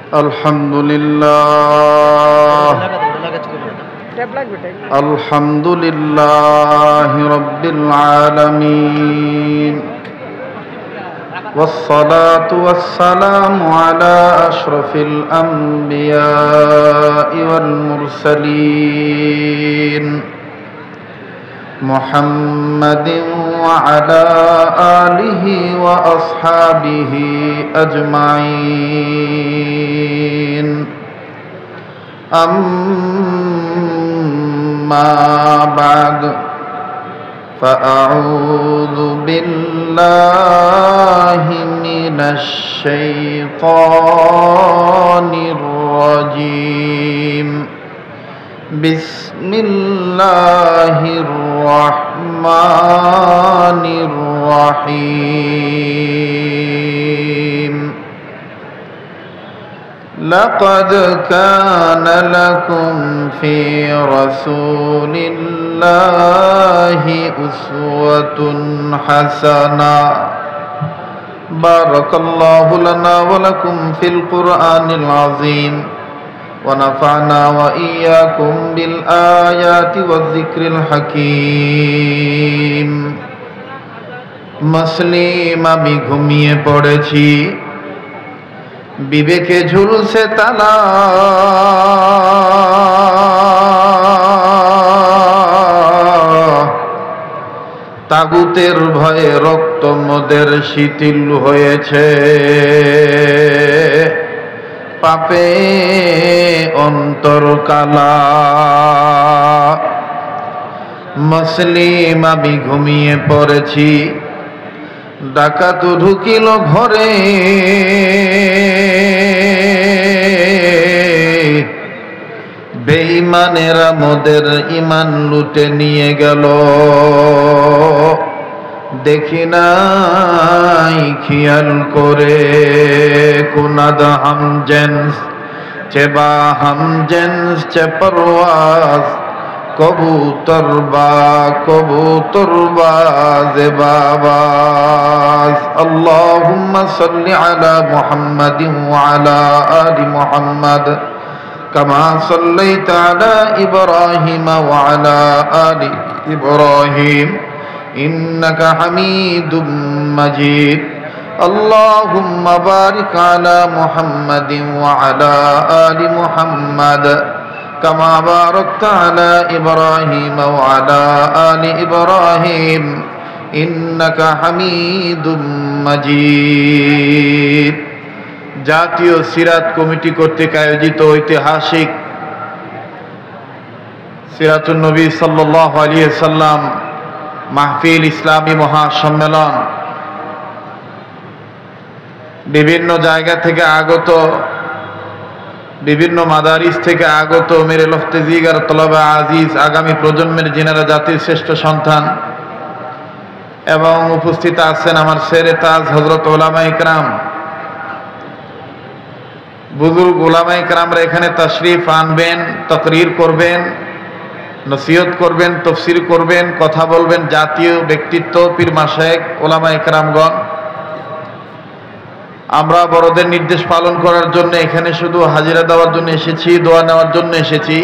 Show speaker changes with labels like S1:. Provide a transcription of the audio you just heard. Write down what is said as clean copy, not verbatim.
S1: الحمد لله الحمد لله رب العالمين والصلاة والسلام على أشرف الأنبياء والمرسلين محمد وعلى آله وأصحابه أجمعين أما بعد فأعوذ بالله من الشيطان الرجيم بسم الله الرحمن الرحيم لقد كان لكم في رسول الله أسوة حسنة بارك الله لنا ولكم في القرآن العظيم ونفعنا وإياكم بالآيات والذكر الحكيم মুসলিম আমি ঘুমিয়ে পড়েছি বিবেকে ঝুলছে তালা তাগুতের ভয়ে রক্ত মোদের শিথিল হয়েছে পাপে অন্তর কালা মুসলিম আমি ঘুমিয়ে পড়েছি ডাকাত ঢুকিল ঘরে বেঈমানেরা মোদের ঈমান লুটে নিয়ে গেল দেখি নাই খেয়াল করে কুনাদ হাম জেন্স চেবা হাম জেন্স চে পরওয়াজ কবুতর বাজে বাবাস আল্লাহুম্মা সাল্লি আলা মুহাম্মাদিন ওয়া আলা আলি মুহাম্মাদ কামা সাল্লাইতা আলা ইব্রাহিম ওয়া আলা আলি ইব্রাহিম إنك حميد مجيد اللهم بارك على محمد وعلى آل محمد كما باركت على إبراهيم وعلى آل إبراهيم إنك حميد مجيد জাতীয় সিরাত কমিটি কর্তৃক আয়োজিত ঐতিহাসিক সিরাতুন নবী সাল্লাল্লাহু আলাইহি ওয়াসাল্লাম মাহফিল ইসলামী মহাসম্মেলন বিভিন্ন জায়গা থেকে আগত বিভিন্ন মাদারিস থেকে আগত মেরে লফতে জিগার তলবা আজিজ আগামী প্রজন্মের যিনারা জাতির শ্রেষ্ঠ সন্তান এবং উপস্থিত আছেন আমার শেরে তাজ হযরত উলামা ইকরাম বুজুর্গ উলামা ইকরামরা এখানে তাশরীফ আনবেন তাকরীর করবেন নসিহত করবেন তাফসীর করবেন কথা বলবেন জাতীয় ব্যক্তিত্ব পীর মাশায়েখ উলামা ইকরামগণ আমরা বড়দের নির্দেশ পালন করার জন্য এখানে শুধু হাজিরা দেওয়ার জন্য এসেছি দোয়া নেওয়ার জন্য এসেছি